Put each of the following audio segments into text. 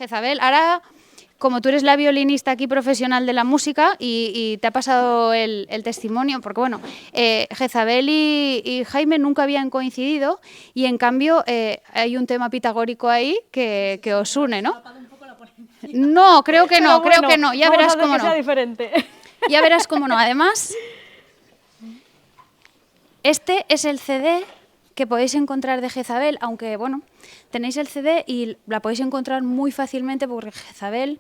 Jezabel, ahora, como tú eres la violinista aquí profesional de la música y te ha pasado el testimonio, porque bueno, Jezabel y Jaime nunca habían coincidido y en cambio hay un tema pitagórico ahí que os une, ¿no? No, creo que no, creo que no, ya verás cómo no. Ya verás cómo no. Además, este es el CD que podéis encontrar de Jezabel, aunque bueno, tenéis el CD y la podéis encontrar muy fácilmente porque Jezabel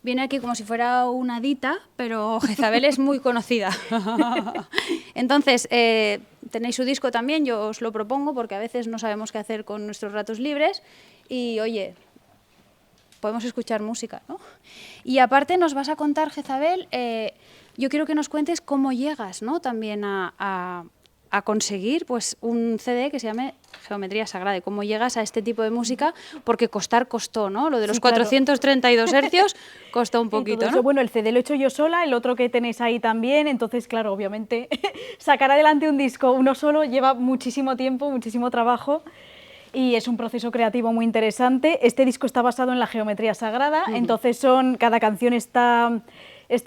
viene aquí como si fuera una hadita, pero Jezabel es muy conocida. Entonces, tenéis su disco también, yo os lo propongo porque a veces no sabemos qué hacer con nuestros ratos libres y oye, podemos escuchar música, ¿no? Y aparte nos vas a contar, Jezabel, yo quiero que nos cuentes cómo llegas, ¿no? También a conseguir pues, un CD que se llame Geometría Sagrada y cómo llegas a este tipo de música, porque costó, ¿no? Lo de los sí, 432 hercios costó un poquito, eso, ¿no? Bueno, el CD lo he hecho yo sola, el otro que tenéis ahí también, entonces, claro, obviamente, sacar adelante un disco uno solo lleva muchísimo tiempo, muchísimo trabajo, y es un proceso creativo muy interesante. Este disco está basado en la geometría sagrada, entonces cada canción está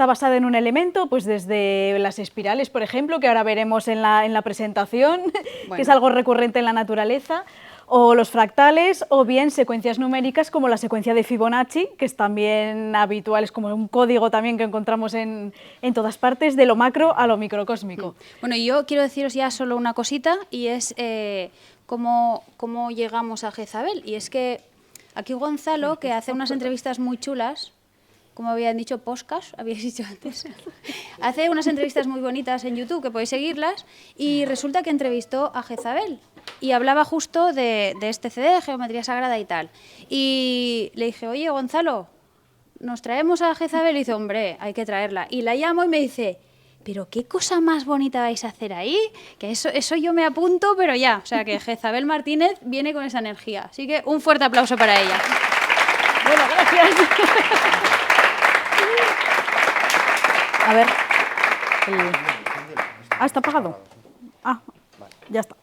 basada en un elemento, pues desde las espirales, por ejemplo, que ahora veremos en la presentación, que es algo recurrente en la naturaleza, o los fractales, o bien secuencias numéricas como la secuencia de Fibonacci, que es también habitual, es como un código también que encontramos en todas partes, de lo macro a lo microcósmico. Bueno, yo quiero deciros ya solo una cosita, y es cómo llegamos a Jezabel, y es que aquí Gonzalo, que hace unas entrevistas muy chulas, como habían dicho, podcast, habíais dicho antes. Hace unas entrevistas muy bonitas en YouTube, que podéis seguirlas, y resulta que entrevistó a Jezabel, y hablaba justo de este CD, de Geometría Sagrada y tal. Y le dije, oye, Gonzalo, ¿nos traemos a Jezabel? Y dice, hombre, hay que traerla. Y la llamo y me dice, pero qué cosa más bonita vais a hacer ahí, que eso yo me apunto, pero ya. O sea, que Jezabel Martínez viene con esa energía. Así que un fuerte aplauso para ella. Bueno, gracias. A ver. ¿Está apagado? Ya está.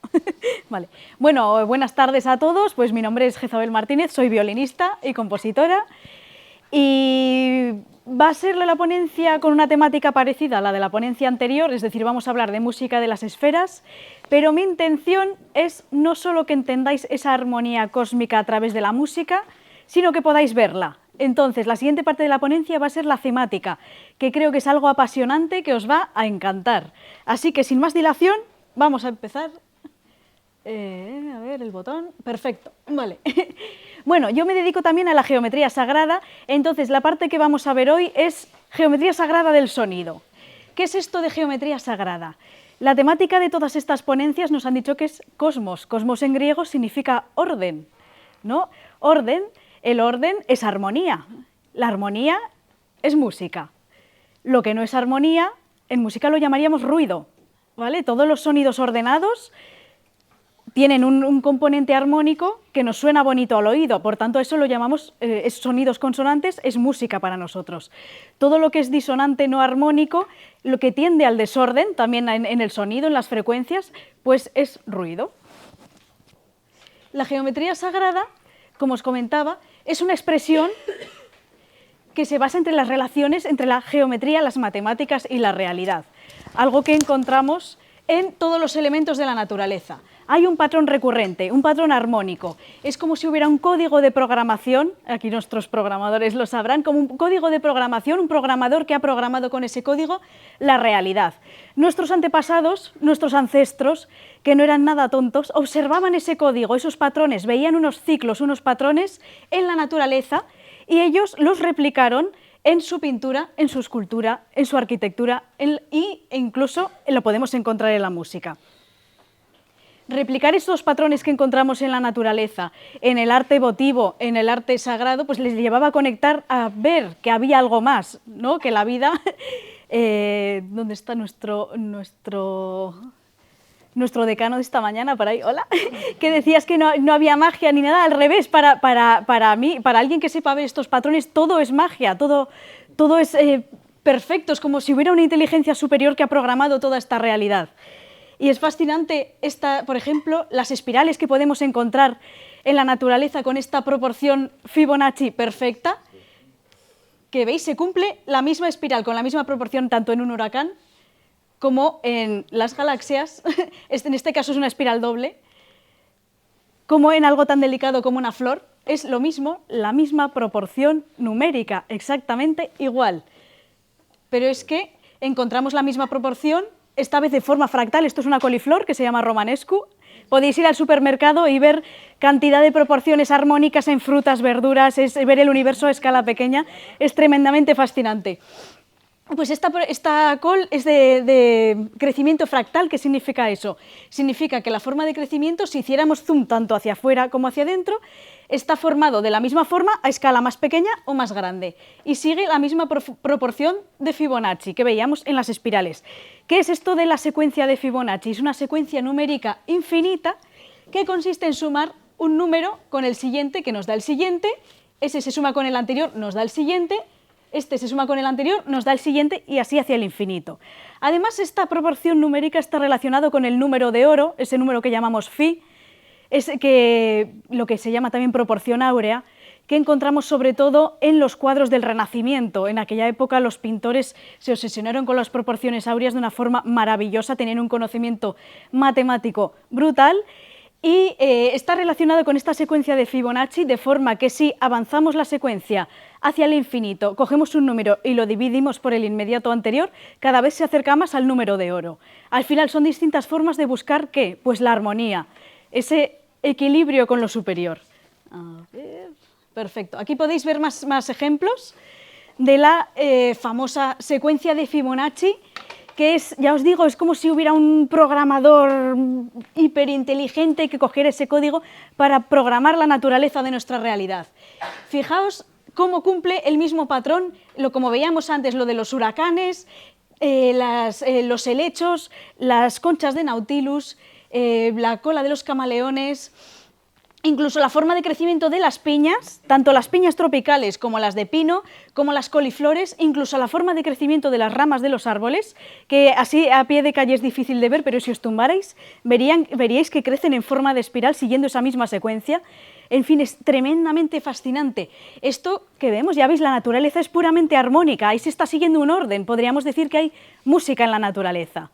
Vale. Bueno, buenas tardes a todos. Pues mi nombre es Jezabel Martínez, soy violinista y compositora. Y va a ser la ponencia con una temática parecida a la de la ponencia anterior, es decir, vamos a hablar de música de las esferas, pero mi intención es no solo que entendáis esa armonía cósmica a través de la música, sino que podáis verla. Entonces, la siguiente parte de la ponencia va a ser la temática, que creo que es algo apasionante que os va a encantar. Así que, sin más dilación, vamos a empezar. A ver, el botón. Perfecto, vale. Bueno, yo me dedico también a la geometría sagrada, entonces la parte que vamos a ver hoy es geometría sagrada del sonido. ¿Qué es esto de geometría sagrada? La temática de todas estas ponencias nos han dicho que es cosmos. Cosmos en griego significa orden, ¿no? Orden. El orden es armonía, la armonía es música. Lo que no es armonía, en música lo llamaríamos ruido, ¿vale? Todos los sonidos ordenados tienen un componente armónico que nos suena bonito al oído, por tanto eso lo llamamos sonidos consonantes, es música para nosotros. Todo lo que es disonante no armónico, lo que tiende al desorden, también en el sonido, en las frecuencias, pues es ruido. La geometría sagrada, como os comentaba, es una expresión que se basa entre las relaciones entre la geometría, las matemáticas y la realidad, algo que encontramos en todos los elementos de la naturaleza. Hay un patrón recurrente, un patrón armónico. Es como si hubiera un código de programación, aquí nuestros programadores lo sabrán, como un código de programación, un programador que ha programado con ese código la realidad. Nuestros antepasados, nuestros ancestros, que no eran nada tontos, observaban ese código, esos patrones, veían unos ciclos, unos patrones en la naturaleza y ellos los replicaron en su pintura, en su escultura, en su arquitectura e incluso lo podemos encontrar en la música. Replicar estos patrones que encontramos en la naturaleza, en el arte votivo, en el arte sagrado, pues les llevaba a conectar, a ver que había algo más, ¿no? Que la vida... ¿Dónde está nuestro decano de esta mañana? Por ahí, hola. Que decías que no había magia ni nada, al revés, para mí, para alguien que sepa ver estos patrones, todo es magia, todo es perfecto, es como si hubiera una inteligencia superior que ha programado toda esta realidad. Y es fascinante, por ejemplo, las espirales que podemos encontrar en la naturaleza con esta proporción Fibonacci perfecta, que veis, se cumple la misma espiral con la misma proporción tanto en un huracán como en las galaxias, en este caso es una espiral doble, como en algo tan delicado como una flor, es lo mismo, la misma proporción numérica, exactamente igual. Pero es que encontramos la misma proporción, esta vez de forma fractal, esto es una coliflor que se llama Romanescu. Podéis ir al supermercado y ver cantidad de proporciones armónicas en frutas, verduras, es ver el universo a escala pequeña, es tremendamente fascinante. Pues esta col es de crecimiento fractal. ¿Qué significa eso? Significa que la forma de crecimiento, si hiciéramos zoom tanto hacia afuera como hacia adentro, está formado de la misma forma a escala más pequeña o más grande y sigue la misma proporción de Fibonacci que veíamos en las espirales. ¿Qué es esto de la secuencia de Fibonacci? Es una secuencia numérica infinita que consiste en sumar un número con el siguiente que nos da el siguiente, ese se suma con el anterior, nos da el siguiente, este se suma con el anterior, nos da el siguiente y así hacia el infinito. Además, esta proporción numérica está relacionada con el número de oro, ese número que llamamos phi, lo que se llama también proporción áurea, que encontramos sobre todo en los cuadros del Renacimiento. En aquella época los pintores se obsesionaron con las proporciones áureas de una forma maravillosa, tenían un conocimiento matemático brutal, y está relacionado con esta secuencia de Fibonacci, de forma que si avanzamos la secuencia hacia el infinito, cogemos un número y lo dividimos por el inmediato anterior, cada vez se acerca más al número de oro. Al final son distintas formas de buscar ¿qué? Pues la armonía, ese equilibrio con lo superior. A ver, perfecto. Aquí podéis ver más ejemplos de la famosa secuencia de Fibonacci, que es, ya os digo, es como si hubiera un programador hiperinteligente que cogiera ese código para programar la naturaleza de nuestra realidad. Fijaos cómo cumple el mismo patrón, como veíamos antes, lo de los huracanes, los helechos, las conchas de Nautilus, la cola de los camaleones, incluso la forma de crecimiento de las piñas, tanto las piñas tropicales como las de pino, como las coliflores, incluso la forma de crecimiento de las ramas de los árboles, que así a pie de calle es difícil de ver, pero si os tumbarais, veríais que crecen en forma de espiral siguiendo esa misma secuencia. En fin, es tremendamente fascinante. Esto que vemos, ya veis, la naturaleza es puramente armónica, ahí se está siguiendo un orden, podríamos decir que hay música en la naturaleza.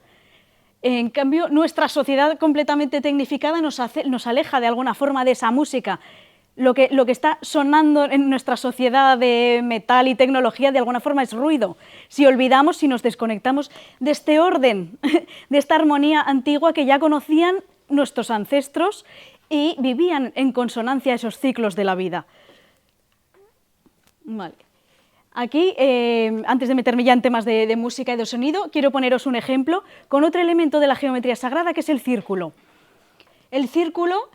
En cambio, nuestra sociedad completamente tecnificada nos aleja de alguna forma de esa música. Lo que está sonando en nuestra sociedad de metal y tecnología de alguna forma es ruido. Si olvidamos, si nos desconectamos de este orden, de esta armonía antigua que ya conocían nuestros ancestros y vivían en consonancia a esos ciclos de la vida. Vale. Aquí, antes de meterme ya en temas de música y de sonido, quiero poneros un ejemplo con otro elemento de la geometría sagrada, que es el círculo. El círculo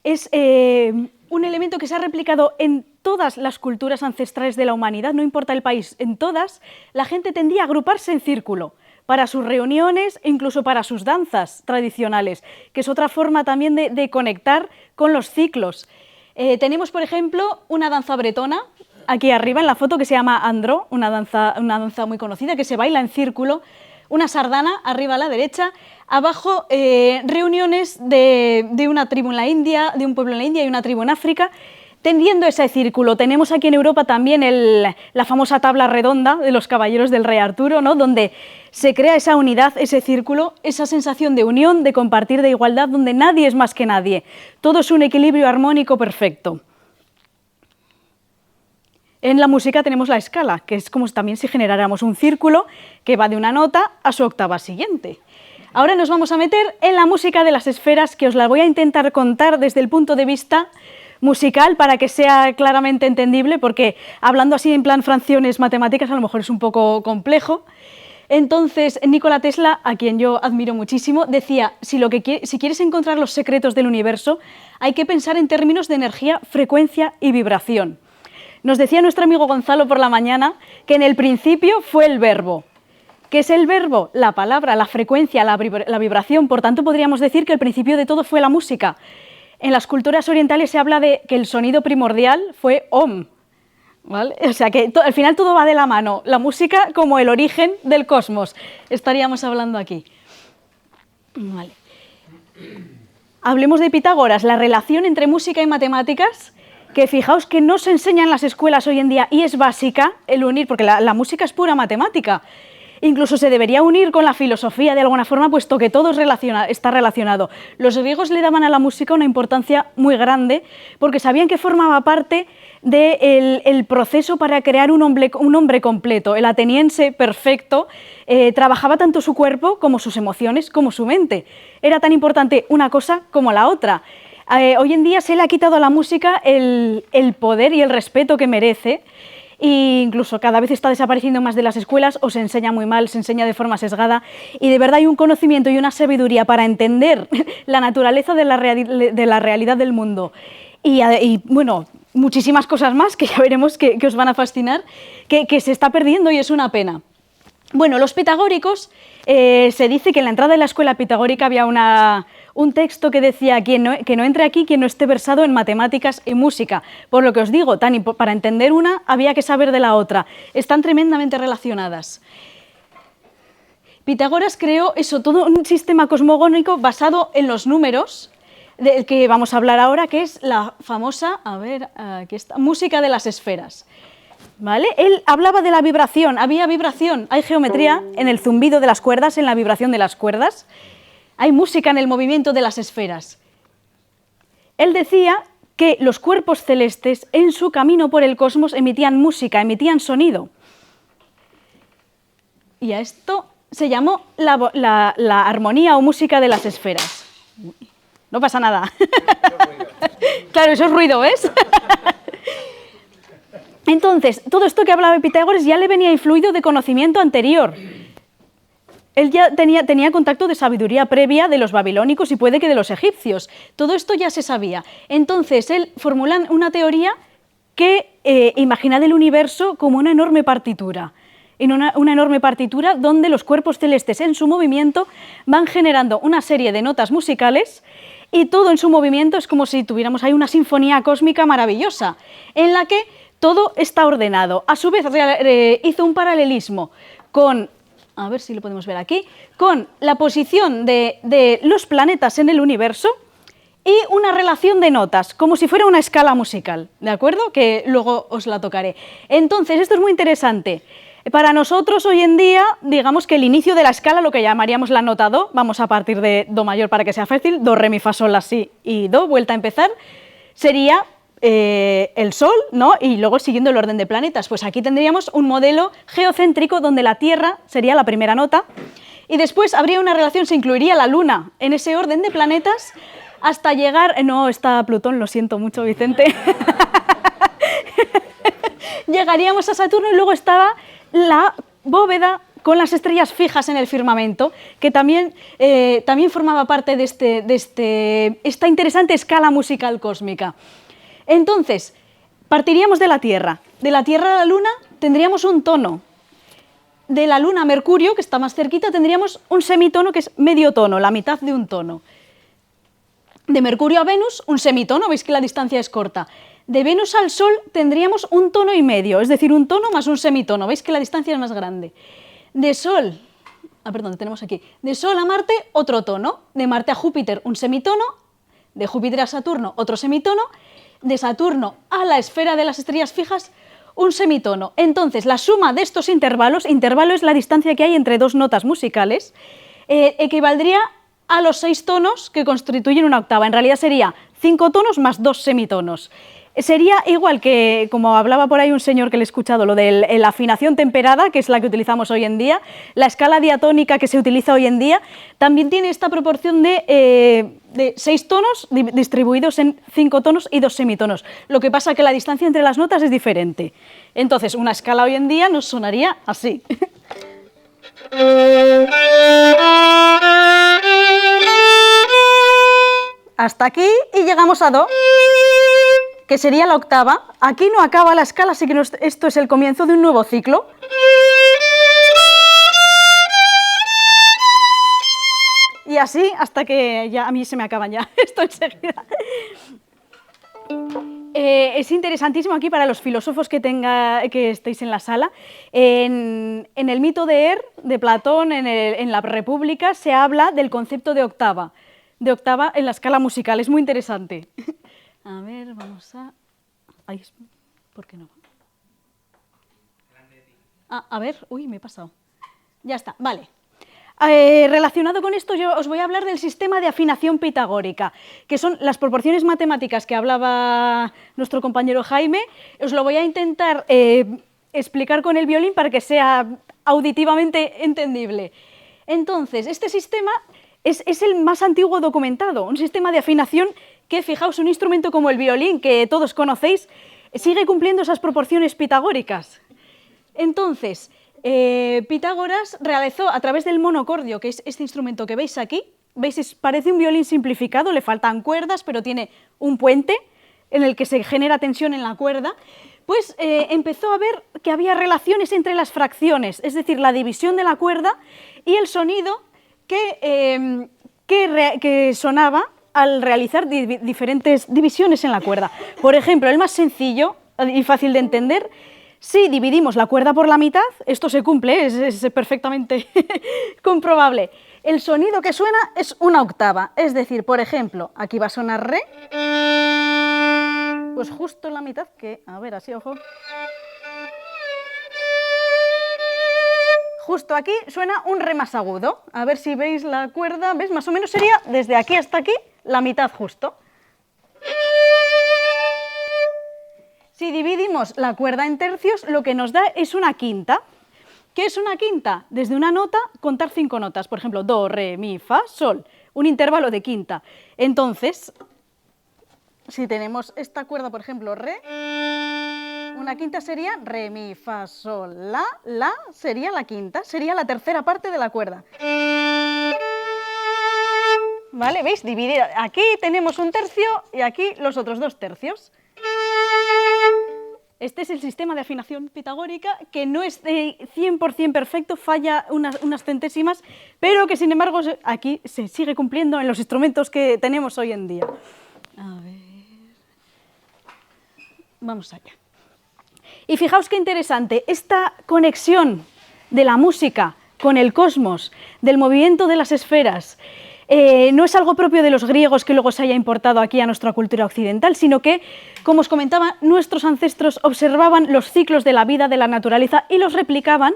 es un elemento que se ha replicado en todas las culturas ancestrales de la humanidad, no importa el país, en todas, la gente tendía a agruparse en círculo para sus reuniones e incluso para sus danzas tradicionales, que es otra forma también de conectar con los ciclos. Tenemos, por ejemplo, una danza bretona, aquí arriba en la foto, que se llama Andró, una danza muy conocida que se baila en círculo, una sardana arriba a la derecha, abajo reuniones de una tribu en la India, de un pueblo en la India y una tribu en África, tendiendo ese círculo. Tenemos aquí en Europa también la famosa tabla redonda de los caballeros del rey Arturo, ¿no? Donde se crea esa unidad, ese círculo, esa sensación de unión, de compartir, de igualdad, donde nadie es más que nadie. Todo es un equilibrio armónico perfecto. En la música tenemos la escala, que es como también si generáramos un círculo que va de una nota a su octava siguiente. Ahora nos vamos a meter en la música de las esferas, que os la voy a intentar contar desde el punto de vista musical para que sea claramente entendible, porque hablando así en plan fracciones matemáticas a lo mejor es un poco complejo. Entonces, Nikola Tesla, a quien yo admiro muchísimo, decía, si quieres encontrar los secretos del universo, hay que pensar en términos de energía, frecuencia y vibración. Nos decía nuestro amigo Gonzalo por la mañana que en el principio fue el verbo. ¿Qué es el verbo? La palabra, la frecuencia, la vibración. Por tanto, podríamos decir que el principio de todo fue la música. En las culturas orientales se habla de que el sonido primordial fue Om, ¿vale? O sea que al final todo va de la mano. La música como el origen del cosmos. Estaríamos hablando aquí. Vale. hablemos de Pitágoras, la relación entre música y matemáticas, que fijaos que no se enseña en las escuelas hoy en día y es básica el unir, porque la música es pura matemática. Incluso se debería unir con la filosofía de alguna forma, puesto que todo está relacionado. Los griegos le daban a la música una importancia muy grande porque sabían que formaba parte del proceso para crear un hombre completo. El ateniense perfecto trabajaba tanto su cuerpo como sus emociones, como su mente. Era tan importante una cosa como la otra. Hoy en día se le ha quitado a la música el poder y el respeto que merece. E incluso cada vez está desapareciendo más de las escuelas o se enseña muy mal, se enseña de forma sesgada y de verdad hay un conocimiento y una sabiduría para entender la naturaleza de la realidad del mundo y bueno, muchísimas cosas más que ya veremos que os van a fascinar, que se está perdiendo y es una pena. Bueno, los pitagóricos, se dice que en la entrada de la escuela pitagórica había un texto que decía que no entre aquí quien no esté versado en matemáticas y música. Por lo que os digo, para entender una había que saber de la otra. Están tremendamente relacionadas. Pitágoras creó todo un sistema cosmogónico basado en los números, del que vamos a hablar ahora, que es la famosa, aquí está, música de las esferas. ¿Vale? Él hablaba de la vibración, había vibración, hay geometría en el zumbido de las cuerdas, en la vibración de las cuerdas. Hay música en el movimiento de las esferas. Él decía que los cuerpos celestes en su camino por el cosmos emitían música, emitían sonido. Y a esto se llamó la armonía o música de las esferas. No pasa nada. Claro, eso es ruido, ¿ves? Entonces, todo esto que hablaba de Pitágoras ya le venía influido de conocimiento anterior. Él ya tenía contacto de sabiduría previa de los babilónicos y puede que de los egipcios. Todo esto ya se sabía. Entonces, él formula una teoría que imagina el universo como una enorme partitura. En una enorme partitura donde los cuerpos celestes en su movimiento van generando una serie de notas musicales y todo en su movimiento es como si tuviéramos ahí una sinfonía cósmica maravillosa en la que todo está ordenado. A su vez hizo un paralelismo con, a ver si lo podemos ver aquí, con la posición de los planetas en el universo y una relación de notas, como si fuera una escala musical, ¿de acuerdo? Que luego os la tocaré. Entonces, esto es muy interesante. Para nosotros hoy en día, digamos que el inicio de la escala, lo que llamaríamos la nota do, vamos a partir de do mayor para que sea fácil, do, re, mi, fa, sol, la, si y do, vuelta a empezar, sería el Sol, ¿no? Y luego siguiendo el orden de planetas. Pues aquí tendríamos un modelo geocéntrico donde la Tierra sería la primera nota y después habría una relación, se incluiría la Luna en ese orden de planetas hasta llegar... No, está Plutón, lo siento mucho, Vicente. Llegaríamos a Saturno y luego estaba la bóveda con las estrellas fijas en el firmamento, que también formaba parte de esta interesante escala musical cósmica. Entonces, partiríamos de la Tierra. De la Tierra a la Luna tendríamos un tono. De la Luna a Mercurio, que está más cerquita, tendríamos un semitono que es medio tono, la mitad de un tono. De Mercurio a Venus, un semitono, veis que la distancia es corta. De Venus al Sol tendríamos un tono y medio, es decir, un tono más un semitono, veis que la distancia es más grande. De Sol, tenemos aquí, de Sol a Marte, otro tono. De Marte a Júpiter, un semitono. De Júpiter a Saturno, otro semitono. De Saturno a la esfera de las estrellas fijas, un semitono. Entonces, la suma de estos intervalo es la distancia que hay entre dos notas musicales, equivaldría a los 6 tonos que constituyen una octava. En realidad sería 5 tonos más 2 semitonos. Sería igual que, como hablaba por ahí un señor que le he escuchado, lo de la afinación temperada, que es la que utilizamos hoy en día, la escala diatónica que se utiliza hoy en día, también tiene esta proporción de 6 tonos distribuidos en 5 tonos y 2 semitonos. Lo que pasa es que la distancia entre las notas es diferente. Entonces, una escala hoy en día nos sonaría así. Hasta aquí y llegamos a do, que sería la octava. Aquí no acaba la escala, así que esto es el comienzo de un nuevo ciclo. Y así hasta que ya a mí se me acaban ya, esto enseguida. Es interesantísimo aquí para los filósofos que estéis en la sala. En el mito de de Platón, en la República, se habla del concepto de octava. de octava en la escala musical. Es muy interesante. A ver, vamos a... Ay, ¿por qué no? A ver, uy, me he pasado. Ya está, vale. Relacionado con esto, yo os voy a hablar del sistema de afinación pitagórica, que son las proporciones matemáticas que hablaba nuestro compañero Jaime. Os lo voy a intentar explicar con el violín para que sea auditivamente entendible. Entonces, este sistema es el más antiguo documentado, un sistema de afinación que, fijaos, un instrumento como el violín, que todos conocéis, sigue cumpliendo esas proporciones pitagóricas. Entonces, Pitágoras realizó a través del monocordio, que es este instrumento que veis aquí, veis, parece un violín simplificado, le faltan cuerdas, pero tiene un puente en el que se genera tensión en la cuerda, pues empezó a ver que había relaciones entre las fracciones, es decir, la división de la cuerda y el sonido que sonaba al realizar diferentes divisiones en la cuerda. Por ejemplo, el más sencillo y fácil de entender: si dividimos la cuerda por la mitad, esto se cumple, es perfectamente comprobable. El sonido que suena es una octava, es decir, por ejemplo, aquí va a sonar re, pues justo en la mitad, que, a ver, así, ojo. Justo aquí suena un re más agudo. A ver si veis la cuerda, ¿ves? Más o menos sería desde aquí hasta aquí, la mitad justo. Si dividimos la cuerda en tercios, lo que nos da es una quinta. ¿Qué es una quinta? Desde una nota, contar 5 notas. Por ejemplo, do, re, mi, fa, sol. Un intervalo de quinta. Entonces, si tenemos esta cuerda, por ejemplo, re, una quinta sería re, mi, fa, sol, la sería la quinta, sería la tercera parte de la cuerda. ¿Vale? ¿Veis? Dividida. Aquí tenemos un tercio y aquí los otros 2 tercios. Este es el sistema de afinación pitagórica, que no es 100% perfecto, falla unas centésimas, pero que sin embargo aquí se sigue cumpliendo en los instrumentos que tenemos hoy en día. A ver. Vamos allá. Y fijaos qué interesante, esta conexión de la música con el cosmos, del movimiento de las esferas, no es algo propio de los griegos que luego se haya importado aquí a nuestra cultura occidental, sino que, como os comentaba, nuestros ancestros observaban los ciclos de la vida, de la naturaleza, y los replicaban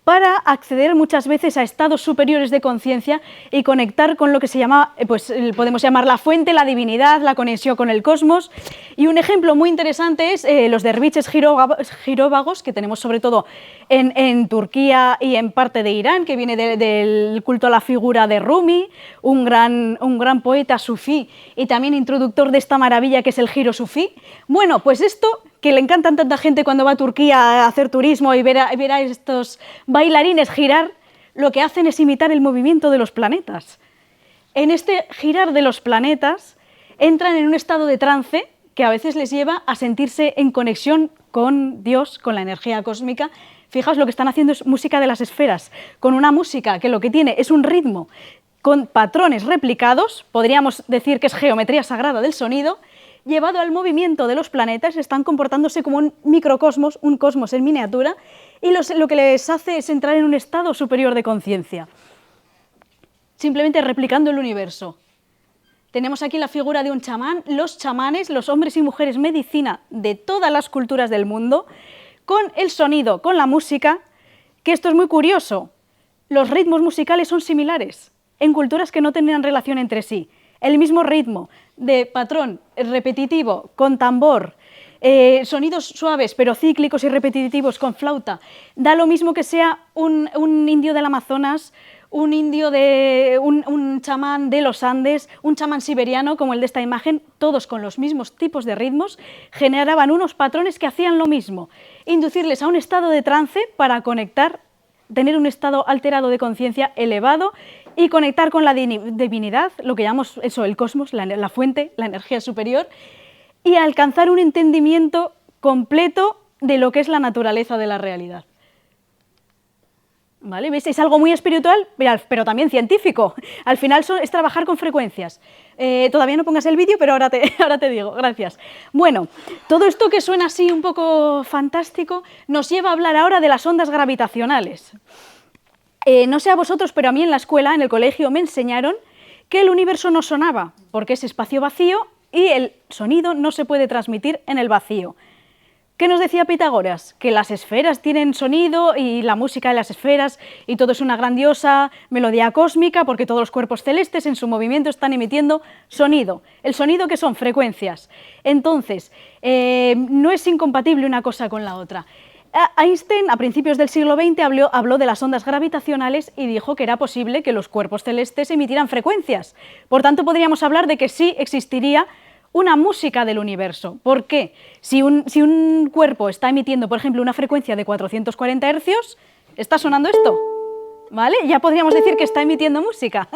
para acceder muchas veces a estados superiores de conciencia y conectar con lo que se llama, pues podemos llamar la fuente, la divinidad, la conexión con el cosmos. Y un ejemplo muy interesante es los derviches giróvagos, que tenemos sobre todo en Turquía y en parte de Irán, que viene del culto a la figura de Rumi, un gran poeta sufí y también introductor de esta maravilla que es el giro sufí. Bueno, pues esto que le encanta a tanta gente cuando va a Turquía a hacer turismo y ver a estos bailarines girar, lo que hacen es imitar el movimiento de los planetas. En este girar de los planetas entran en un estado de trance que a veces les lleva a sentirse en conexión con Dios, con la energía cósmica. Fijaos, lo que están haciendo es música de las esferas, con una música que lo que tiene es un ritmo con patrones replicados, podríamos decir que es geometría sagrada del sonido, llevado al movimiento de los planetas, están comportándose como un microcosmos, un cosmos en miniatura, y lo que les hace es entrar en un estado superior de conciencia, simplemente replicando el universo. Tenemos aquí la figura de un chamán, los chamanes, los hombres y mujeres medicina de todas las culturas del mundo, con el sonido, con la música, que esto es muy curioso, los ritmos musicales son similares en culturas que no tenían relación entre sí. El mismo ritmo de patrón repetitivo con tambor, sonidos suaves pero cíclicos y repetitivos con flauta, da lo mismo que sea un indio del Amazonas, un chamán de los Andes, un chamán siberiano como el de esta imagen, todos con los mismos tipos de ritmos, generaban unos patrones que hacían lo mismo, inducirles a un estado de trance para conectar, tener un estado alterado de conciencia elevado y conectar con la divinidad, lo que llamamos eso, el cosmos, la fuente, la energía superior, y alcanzar un entendimiento completo de lo que es la naturaleza de la realidad. ¿Vale? ¿Veis? Es algo muy espiritual, pero también científico. Al final es trabajar con frecuencias. Todavía no pongas el vídeo, pero ahora te digo, gracias. Bueno, todo esto que suena así un poco fantástico nos lleva a hablar ahora de las ondas gravitacionales. No sé a vosotros, pero a mí en la escuela, en el colegio, me enseñaron que el universo no sonaba, porque es espacio vacío y el sonido no se puede transmitir en el vacío. ¿Qué nos decía Pitágoras? Que las esferas tienen sonido y la música de las esferas y todo es una grandiosa melodía cósmica porque todos los cuerpos celestes en su movimiento están emitiendo sonido. ¿El sonido qué son? Frecuencias. Entonces, no es incompatible una cosa con la otra. Einstein, a principios del siglo XX, habló de las ondas gravitacionales y dijo que era posible que los cuerpos celestes emitieran frecuencias. Por tanto, podríamos hablar de que sí existiría una música del universo. ¿Por qué? Si un cuerpo está emitiendo, por ejemplo, una frecuencia de 440 hercios, ¿está sonando esto? ¿Vale? Ya podríamos decir que está emitiendo música.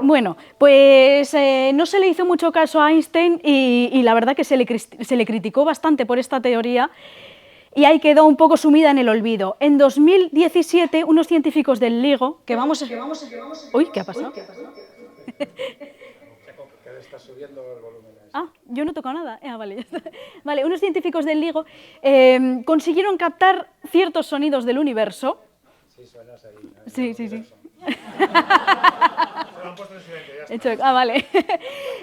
Bueno, pues no se le hizo mucho caso a Einstein y la verdad que se le criticó bastante por esta teoría y ahí quedó un poco sumida en el olvido. En 2017, unos científicos del LIGO, que vamos a... Uy, ¿qué ha pasado? Está subiendo el volumen. Ah, yo no toco nada. Vale, ya está. Vale, unos científicos del LIGO consiguieron captar ciertos sonidos del universo. Sí, suenas ahí. Sí, sí, sí. Se lo han puesto en silencio, ya está. Vale.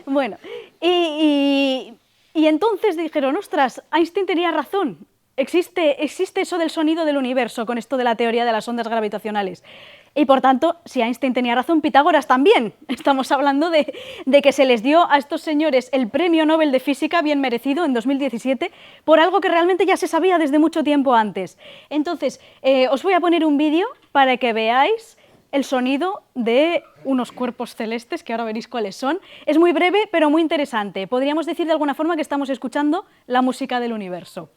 Bueno, y entonces dijeron, ostras, Einstein tenía razón. Existe eso del sonido del universo con esto de la teoría de las ondas gravitacionales. Y por tanto, si Einstein tenía razón, Pitágoras también. Estamos hablando de que se les dio a estos señores el Premio Nobel de Física bien merecido en 2017 por algo que realmente ya se sabía desde mucho tiempo antes. Entonces, os voy a poner un vídeo para que veáis el sonido de unos cuerpos celestes, que ahora veréis cuáles son. Es muy breve, pero muy interesante. Podríamos decir de alguna forma que estamos escuchando la música del universo.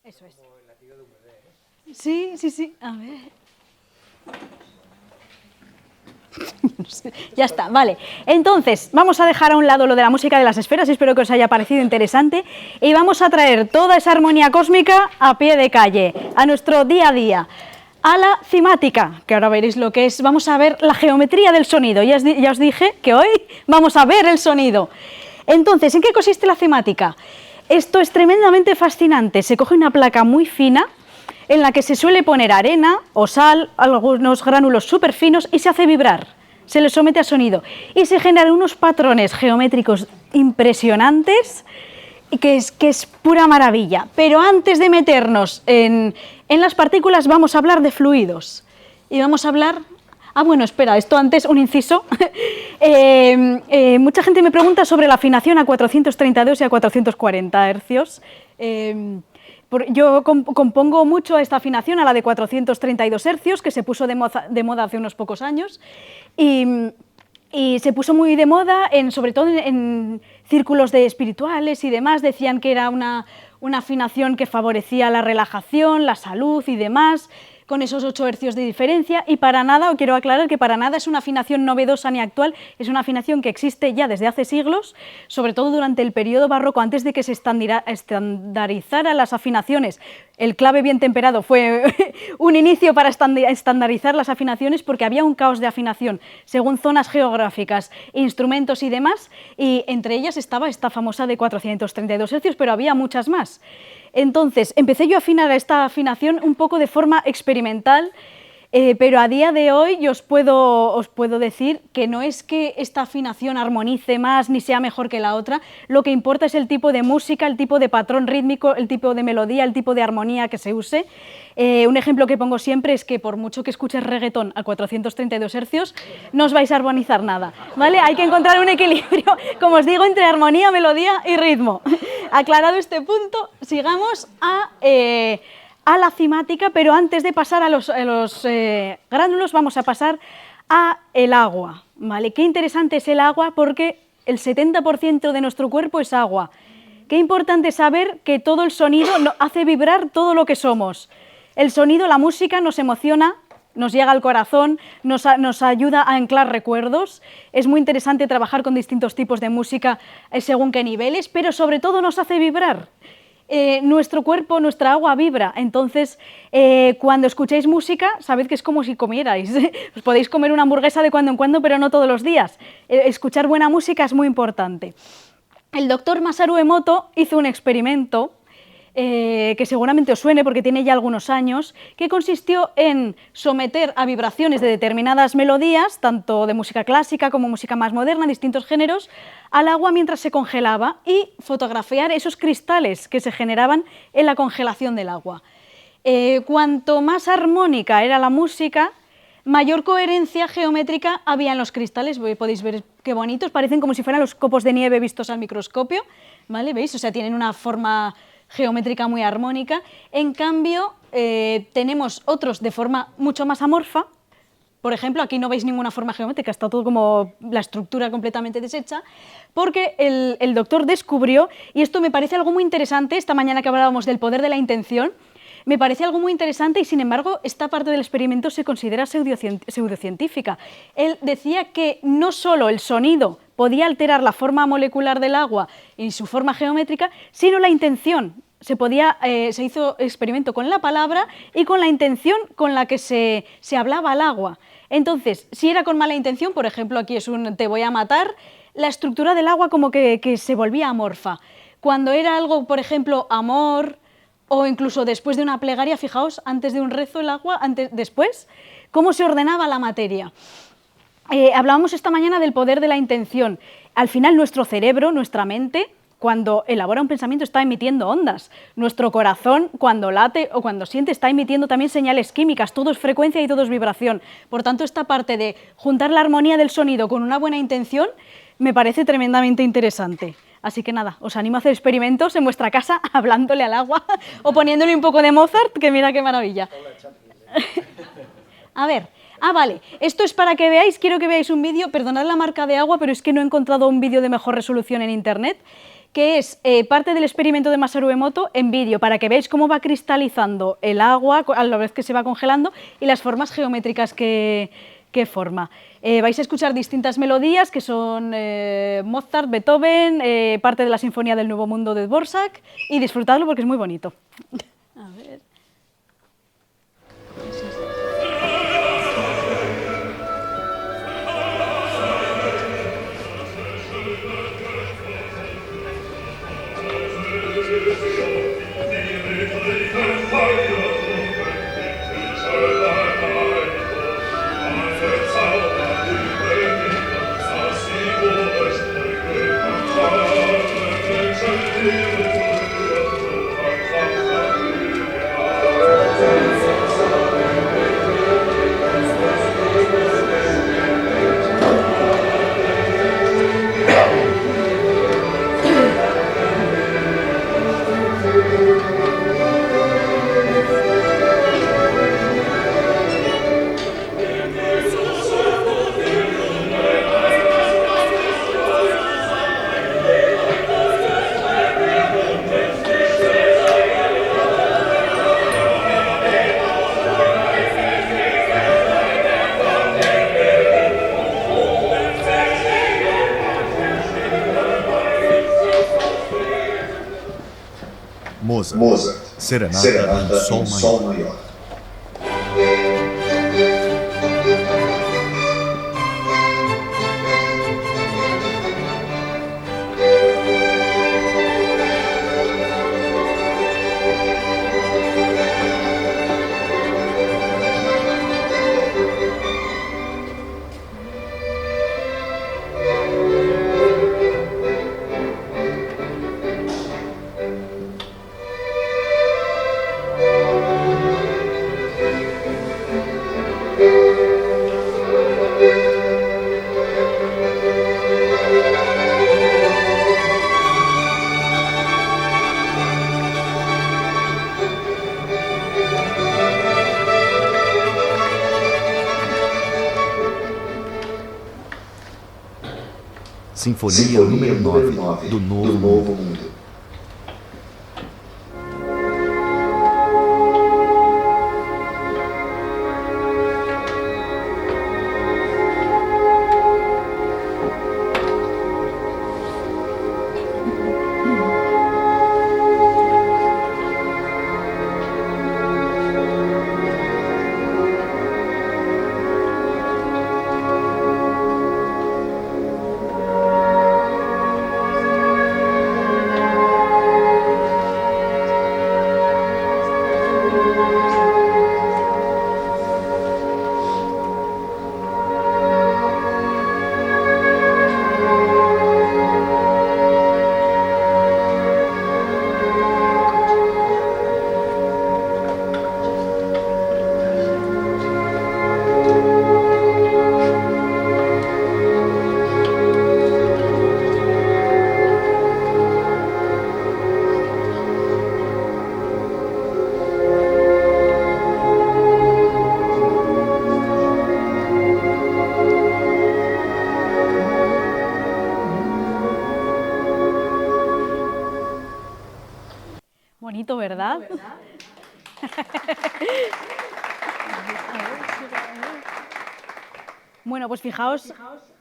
Eso es. Sí, sí, sí. A ver. No sé. Ya está, vale. Entonces, vamos a dejar a un lado lo de la música de las esferas, espero que os haya parecido interesante, y vamos a traer toda esa armonía cósmica a pie de calle, a nuestro día a día, a la cimática, que ahora veréis lo que es. Vamos a ver la geometría del sonido. Ya os dije que hoy vamos a ver el sonido. Entonces, ¿en qué consiste la cimática? Esto es tremendamente fascinante. Se coge una placa muy fina en la que se suele poner arena o sal, algunos gránulos súper finos, y se hace vibrar, se le somete a sonido y se generan unos patrones geométricos impresionantes que es pura maravilla. Pero antes de meternos en las partículas vamos a hablar de fluidos y vamos a hablar... Ah, bueno, espera, esto antes, un inciso. Mucha gente me pregunta sobre la afinación a 432 y a 440 hercios. Yo compongo mucho esta afinación a la de 432 hercios, que se puso de moda hace unos pocos años, y se puso muy de moda, sobre todo en círculos de espirituales y demás. Decían que era una afinación que favorecía la relajación, la salud y demás, con esos 8 hercios de diferencia, y para nada, quiero aclarar que para nada es una afinación novedosa ni actual, es una afinación que existe ya desde hace siglos, sobre todo durante el periodo barroco, antes de que se estandarizaran las afinaciones. El clave bien temperado fue un inicio para estandarizar las afinaciones, porque había un caos de afinación según zonas geográficas, instrumentos y demás, y entre ellas estaba esta famosa de 432 hercios, pero había muchas más. Entonces, empecé yo a afinar esta afinación un poco de forma experimental Pero a día de hoy yo os puedo decir que no es que esta afinación armonice más ni sea mejor que la otra, lo que importa es el tipo de música, el tipo de patrón rítmico, el tipo de melodía, el tipo de armonía que se use. Un ejemplo que pongo siempre es que por mucho que escuches reggaetón a 432 hercios, no os vais a armonizar nada, ¿vale? Hay que encontrar un equilibrio, como os digo, entre armonía, melodía y ritmo. Aclarado este punto, sigamos a la cimática, pero antes de pasar a los gránulos vamos a pasar a el agua, ¿vale? Qué interesante es el agua porque el 70% de nuestro cuerpo es agua. Qué importante saber que todo el sonido hace vibrar todo lo que somos. El sonido, la música nos emociona, nos llega al corazón, nos ayuda a anclar recuerdos. Es muy interesante trabajar con distintos tipos de música según qué niveles, pero sobre todo nos hace vibrar. Nuestro cuerpo, nuestra agua vibra, entonces cuando escuchéis música, sabed que es como si comierais. Os podéis comer una hamburguesa de cuando en cuando, pero no todos los días. Escuchar buena música es muy importante. El doctor Masaru Emoto hizo un experimento que seguramente os suene porque tiene ya algunos años, que consistió en someter a vibraciones de determinadas melodías, tanto de música clásica como música más moderna, distintos géneros, al agua mientras se congelaba y fotografiar esos cristales que se generaban en la congelación del agua. Cuanto más armónica era la música, mayor coherencia geométrica había en los cristales. Podéis ver qué bonitos, parecen como si fueran los copos de nieve vistos al microscopio, ¿vale? ¿Veis? O sea, tienen una forma geométrica muy armónica. En cambio, tenemos otros de forma mucho más amorfa. Por ejemplo, aquí no veis ninguna forma geométrica, está todo como la estructura completamente deshecha, porque el doctor descubrió, y esto me parece algo muy interesante, esta mañana que hablábamos del poder de la intención, me parece algo muy interesante y sin embargo esta parte del experimento se considera pseudocientífica. Él decía que no solo el sonido podía alterar la forma molecular del agua y su forma geométrica, sino la intención. Se hizo experimento con la palabra y con la intención con la que se hablaba al agua. Entonces, si era con mala intención, por ejemplo, aquí es un te voy a matar, la estructura del agua como que se volvía amorfa. Cuando era algo, por ejemplo, amor, o incluso después de una plegaria, fijaos, antes de un rezo el agua, después, cómo se ordenaba la materia. Hablábamos esta mañana del poder de la intención. Al final nuestro cerebro, nuestra mente, cuando elabora un pensamiento está emitiendo ondas. Nuestro corazón, cuando late o cuando siente, está emitiendo también señales químicas. Todo es frecuencia y todo es vibración. Por tanto, esta parte de juntar la armonía del sonido con una buena intención me parece tremendamente interesante. Así que nada, os animo a hacer experimentos en vuestra casa hablándole al agua o poniéndole un poco de Mozart, que mira qué maravilla. A ver, vale, esto es para que veáis, quiero que veáis un vídeo, perdonad la marca de agua, pero es que no he encontrado un vídeo de mejor resolución en internet, que es parte del experimento de Masaru Emoto en vídeo, para que veáis cómo va cristalizando el agua a la vez que se va congelando y las formas geométricas que forma. Vais a escuchar distintas melodías que son Mozart, Beethoven, parte de la Sinfonía del Nuevo Mundo de Dvorak y disfrutadlo porque es muy bonito. A ver. Mozart, Serenata em Sol Maior. Sinfonia número 9 do Novo Mundo. Bonito, ¿verdad? Bueno, pues fijaos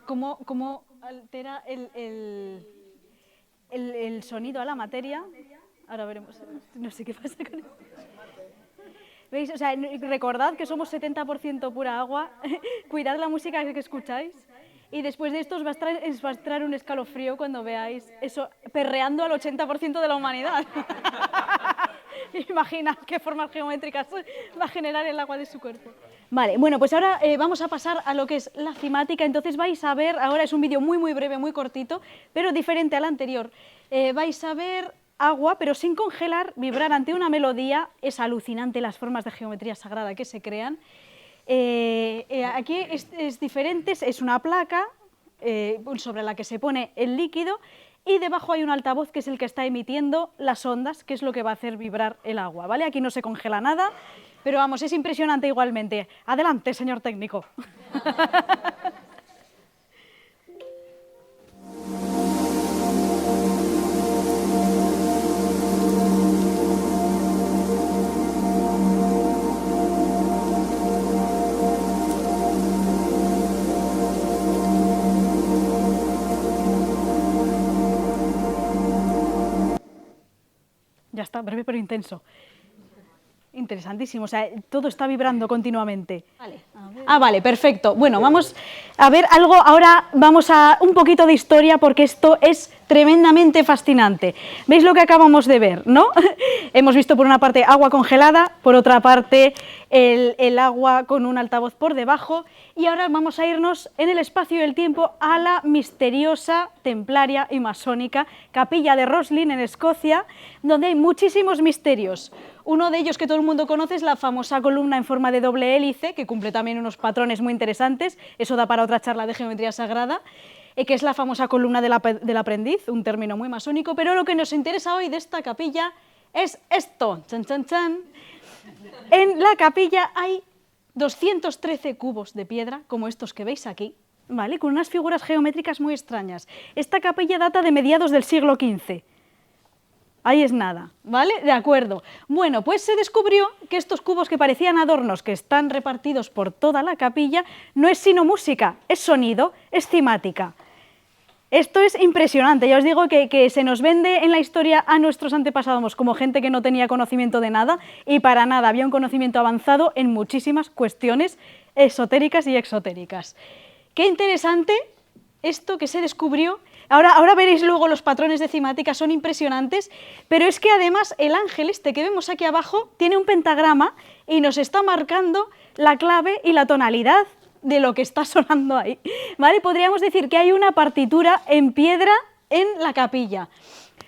cómo altera el sonido a la materia. Ahora veremos, no sé qué pasa con esto. ¿Veis? O sea, recordad que somos 70% pura agua, cuidad la música que escucháis. Y después de esto os va a traer un escalofrío cuando veáis eso perreando al 80% de la humanidad. Imaginad qué formas geométricas va a generar el agua de su cuerpo. Vale, bueno, pues ahora vamos a pasar a lo que es la cimática. Entonces vais a ver, ahora es un vídeo muy breve, muy cortito, pero diferente al anterior. Vais a ver agua, pero sin congelar, vibrar ante una melodía. Es alucinante las formas de geometría sagrada que se crean. Aquí es diferente, es una placa sobre la que se pone el líquido y debajo hay un altavoz que es el que está emitiendo las ondas, que es lo que va a hacer vibrar el agua, ¿vale? Aquí no se congela nada, pero vamos, es impresionante igualmente. Adelante, señor técnico. Ya está, breve pero intenso. Interesantísimo, o sea, todo está vibrando continuamente. Vale. Vale, perfecto. Bueno, vamos a ver algo, ahora vamos a un poquito de historia porque esto es tremendamente fascinante. ¿Veis lo que acabamos de ver, no? Hemos visto por una parte agua congelada, por otra parte el agua con un altavoz por debajo y ahora vamos a irnos en el espacio y el tiempo a la misteriosa, templaria y masónica capilla de Roslin en Escocia, donde hay muchísimos misterios. Uno de ellos que todo el mundo conoce es la famosa columna en forma de doble hélice, que cumple también unos patrones muy interesantes, eso da para otra charla de geometría sagrada, que es la famosa columna del aprendiz, un término muy masónico, pero lo que nos interesa hoy de esta capilla es esto. Chan, chan, chan. En la capilla hay 213 cubos de piedra, como estos que veis aquí, ¿vale? Con unas figuras geométricas muy extrañas. Esta capilla data de mediados del siglo XV. Ahí es nada, ¿vale? De acuerdo. Bueno, pues se descubrió que estos cubos que parecían adornos que están repartidos por toda la capilla no es sino música, es sonido, es cimática. Esto es impresionante, ya os digo que se nos vende en la historia a nuestros antepasados como gente que no tenía conocimiento de nada y para nada, había un conocimiento avanzado en muchísimas cuestiones esotéricas y exotéricas. Qué interesante esto que se descubrió. Ahora veréis luego los patrones de cimática, son impresionantes, pero es que además el ángel este que vemos aquí abajo tiene un pentagrama y nos está marcando la clave y la tonalidad de lo que está sonando ahí, ¿vale? Podríamos decir que hay una partitura en piedra en la capilla.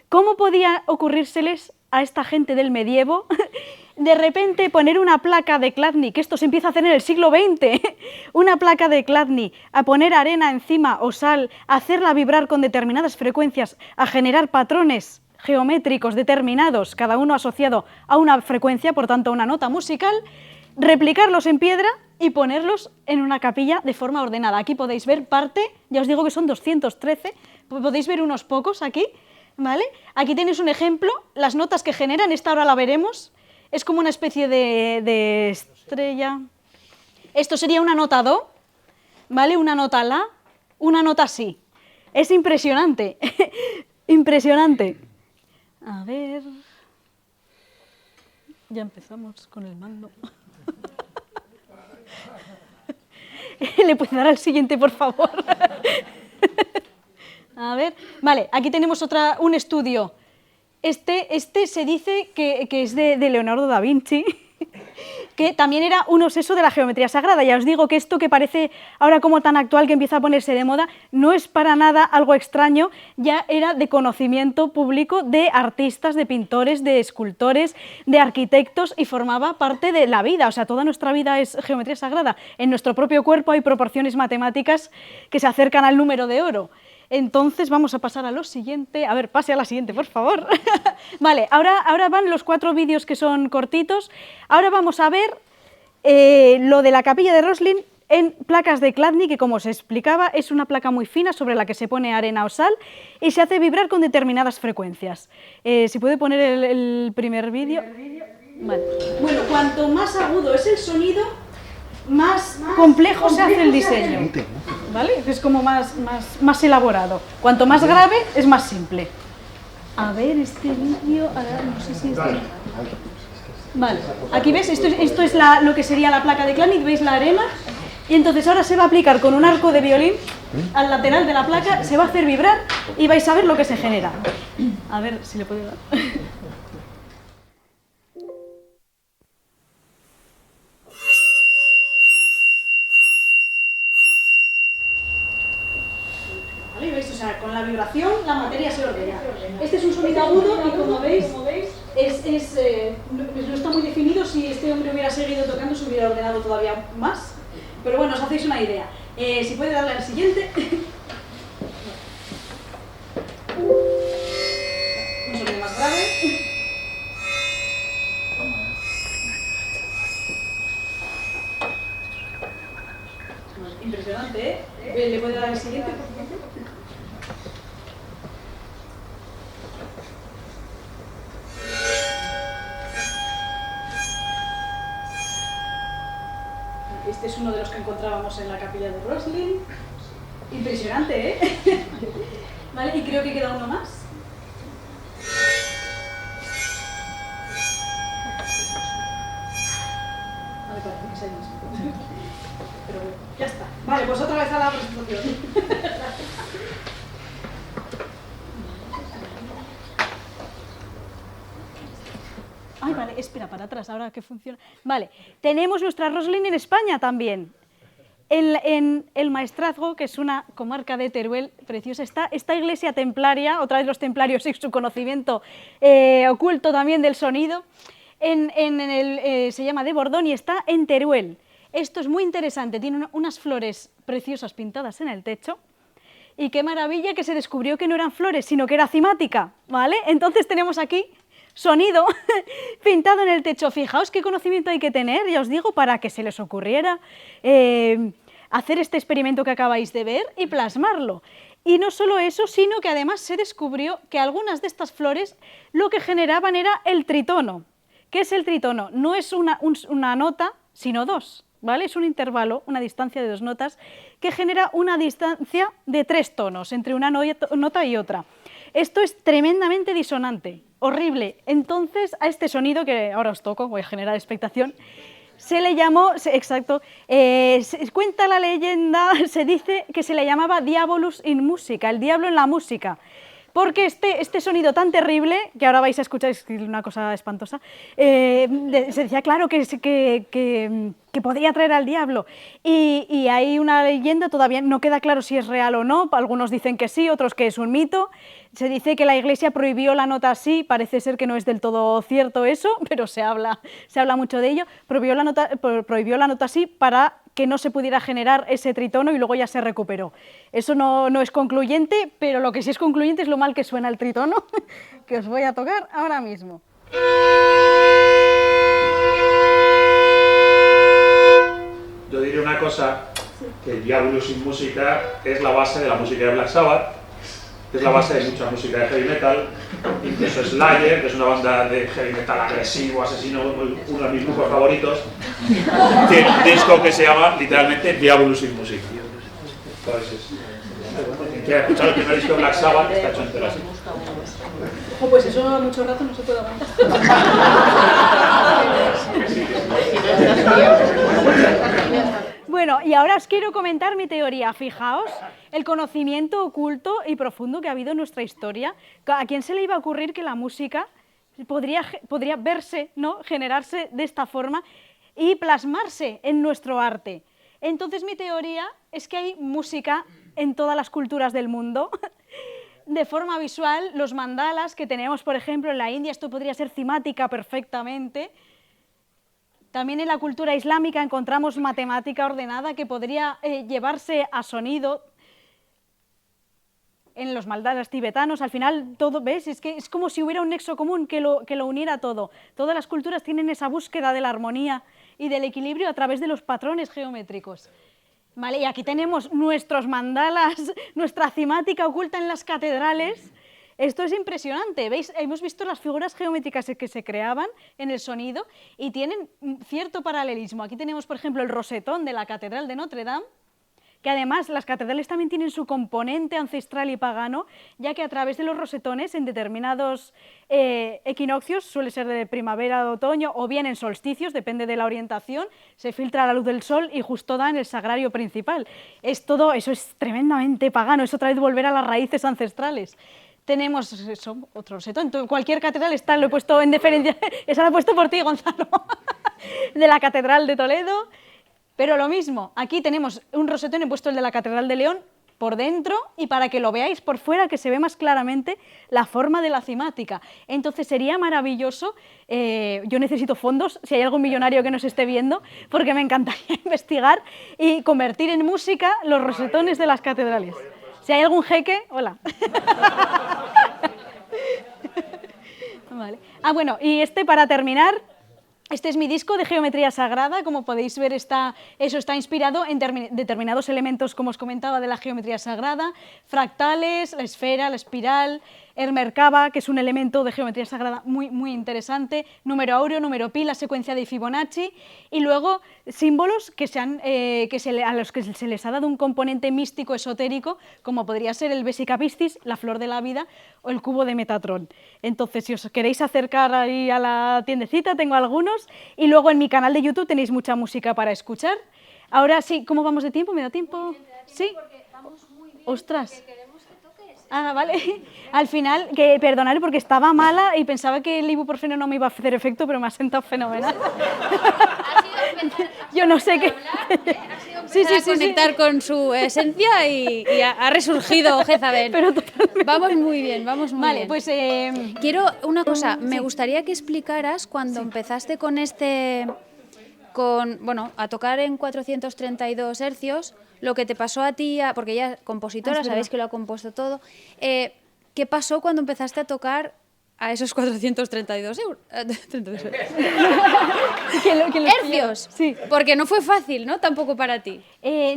¿Cómo podía ocurrírseles a esta gente del medievo de repente poner una placa de Chladni, que esto se empieza a hacer en el siglo XX, una placa de Chladni, a poner arena encima o sal, a hacerla vibrar con determinadas frecuencias, a generar patrones geométricos determinados, cada uno asociado a una frecuencia, por tanto a una nota musical, replicarlos en piedra y ponerlos en una capilla de forma ordenada. Aquí podéis ver parte, ya os digo que son 213, podéis ver unos pocos aquí, ¿vale? Aquí tenéis un ejemplo, las notas que generan, esta ahora la veremos, es como una especie de estrella. Esto sería una nota do, ¿vale? Una nota la, una nota si. Es impresionante, impresionante. A ver... Ya empezamos con el mando. ¿Le puede dar al siguiente, por favor? A ver, vale, aquí tenemos un estudio. Este se dice que es de Leonardo da Vinci, que también era un obseso de la geometría sagrada. Ya os digo que esto que parece ahora como tan actual, que empieza a ponerse de moda, no es para nada algo extraño, ya era de conocimiento público de artistas, de pintores, de escultores, de arquitectos, y formaba parte de la vida. O sea, toda nuestra vida es geometría sagrada. En nuestro propio cuerpo hay proporciones matemáticas que se acercan al número de oro. Entonces vamos a pasar a lo siguiente. A ver, pase a la siguiente, por favor. Vale, ahora van los 4 vídeos que son cortitos. Ahora vamos a ver lo de la capilla de Roslin en placas de Chladni, que como os explicaba es una placa muy fina sobre la que se pone arena o sal y se hace vibrar con determinadas frecuencias. Si puede poner el primer vídeo. Vale. Bueno, cuanto más agudo es el sonido, más complejo se hace el diseño, ¿vale? Es como más elaborado. Cuanto más grave, es más simple. A ver, este vídeo, no sé si este... Vale, aquí ves, esto es lo que sería la placa de Chladni, veis la arena, y entonces ahora se va a aplicar con un arco de violín al lateral de la placa, se va a hacer vibrar y vais a ver lo que se genera. A ver si le puedo dar. ¿Veis? O sea, con la vibración la materia se ordena. Este es un sonido agudo y como veis no está muy definido. Si este hombre hubiera seguido tocando se hubiera ordenado todavía más, pero bueno, os hacéis una idea. Si puede darle al siguiente. Un sonido más grave. Impresionante, ¿eh? ¿Le puede dar al siguiente, por favor? Este es uno de los que encontrábamos en la capilla de Roslin. Impresionante, ¿eh? Vale, y creo que queda uno más. A ver, parece que es el mismo. Pero bueno, ya está. Vale, pues otra vez a la presentación. Ay, vale, espera, para atrás, ahora que funciona. Vale, tenemos nuestra Roslin en España también. En el Maestrazgo, que es una comarca de Teruel preciosa, está esta iglesia templaria, otra vez los templarios y su conocimiento oculto también del sonido, se llama de Bordón y está en Teruel. Esto es muy interesante, tiene unas flores preciosas pintadas en el techo. Y qué maravilla que se descubrió que no eran flores, sino que era cimática, ¿vale? Entonces tenemos aquí sonido pintado en el techo. Fijaos qué conocimiento hay que tener, ya os digo, para que se les ocurriera hacer este experimento que acabáis de ver y plasmarlo. Y no solo eso, sino que además se descubrió que algunas de estas flores lo que generaban era el tritono. ¿Qué es el tritono? No es una nota, sino dos, ¿vale? Es un intervalo, una distancia de 2 notas, que genera una distancia de 3 tonos entre una nota y otra. Esto es tremendamente disonante, horrible. Entonces, a este sonido, que ahora os toco, voy a generar expectación, se le llamó, exacto, cuenta la leyenda, se dice que se le llamaba Diabolus in musica, el diablo en la música. Porque este sonido tan terrible, que ahora vais a escuchar, es una cosa espantosa, se decía, claro, que podía traer al diablo. Y hay una leyenda, todavía no queda claro si es real o no, algunos dicen que sí, otros que es un mito. Se dice que la Iglesia prohibió la nota sí, parece ser que no es del todo cierto eso, pero se habla mucho de ello. Prohibió la nota sí para que no se pudiera generar ese tritono y luego ya se recuperó. Eso no es concluyente, pero lo que sí es concluyente es lo mal que suena el tritono, que os voy a tocar ahora mismo. Do una cosa, que el Diabolus in Musica es la base de la música de Black Sabbath, es la base de mucha música de heavy metal, incluso Slayer, que es una banda de heavy metal agresivo, asesino, uno de mis grupos favoritos, tiene un disco que se llama literalmente Diabolus in Musica. Entonces, quien ha escuchado el primer disco de Black Sabbath está hecho entero así. Ojo, pues eso mucho rato no se puede aguantar. Bueno, y ahora os quiero comentar mi teoría. Fijaos el conocimiento oculto y profundo que ha habido en nuestra historia. ¿A quién se le iba a ocurrir que la música podría verse, ¿no?, generarse de esta forma y plasmarse en nuestro arte? Entonces mi teoría es que hay música en todas las culturas del mundo. De forma visual, los mandalas que tenemos, por ejemplo, en la India, esto podría ser cimática perfectamente. También en la cultura islámica encontramos matemática ordenada que podría llevarse a sonido. En los mandalas tibetanos, al final, todo, ¿ves? Es que es como si hubiera un nexo común que lo uniera todo. Todas las culturas tienen esa búsqueda de la armonía y del equilibrio a través de los patrones geométricos. Vale, y aquí tenemos nuestros mandalas, nuestra cimática oculta en las catedrales. Esto es impresionante, ¿veis? Hemos visto las figuras geométricas que se creaban en el sonido y tienen cierto paralelismo. Aquí tenemos, por ejemplo, el rosetón de la Catedral de Notre Dame, que además las catedrales también tienen su componente ancestral y pagano, ya que a través de los rosetones en determinados equinoccios, suele ser de primavera o otoño, o bien en solsticios, depende de la orientación, se filtra la luz del sol y justo da en el sagrario principal. Eso es tremendamente pagano, es otra vez volver a las raíces ancestrales. Tenemos eso, otro rosetón, cualquier catedral está, lo he puesto en deferencia, esa la he puesto por ti, Gonzalo, de la Catedral de Toledo. Pero lo mismo, aquí tenemos un rosetón, he puesto el de la Catedral de León por dentro y para que lo veáis por fuera, que se ve más claramente la forma de la cimática. Entonces sería maravilloso, yo necesito fondos, si hay algún millonario que nos esté viendo, porque me encantaría investigar y convertir en música los rosetones de las catedrales. Si hay algún jeque, hola. Vale. Bueno, y para terminar, este es mi disco de geometría sagrada. Como podéis ver, eso está inspirado en determinados elementos, como os comentaba, de la geometría sagrada, fractales, la esfera, la espiral, el Merkaba, que es un elemento de geometría sagrada muy, muy interesante, número áureo, número pi, la secuencia de Fibonacci, y luego símbolos a los que se les ha dado un componente místico esotérico, como podría ser el Vesica Piscis, la flor de la vida, o el cubo de Metatron. Entonces, si os queréis acercar ahí a la tiendecita, tengo algunos, y luego en mi canal de YouTube tenéis mucha música para escuchar. Ahora sí, ¿cómo vamos de tiempo? ¿Me da tiempo? ¿Sí? ¡Ostras! Vale. Al final, perdonad porque estaba mala y pensaba que el ibuprofeno no me iba a hacer efecto, pero me ha sentado fenomenal. Yo no sé qué. Sí, conectar con su esencia y ha resurgido Jezabel. Pero totalmente. Vamos muy bien, vamos muy bien. Vale, pues quiero una cosa, me gustaría que explicaras cuando empezaste con a tocar en 432 hercios, lo que te pasó a ti, porque ella es compositora, sabéis que lo ha compuesto todo. ¿Qué pasó cuando empezaste a tocar a esos 432 euros? ¿Hercios? Sí. Porque no fue fácil, ¿no? Tampoco para ti.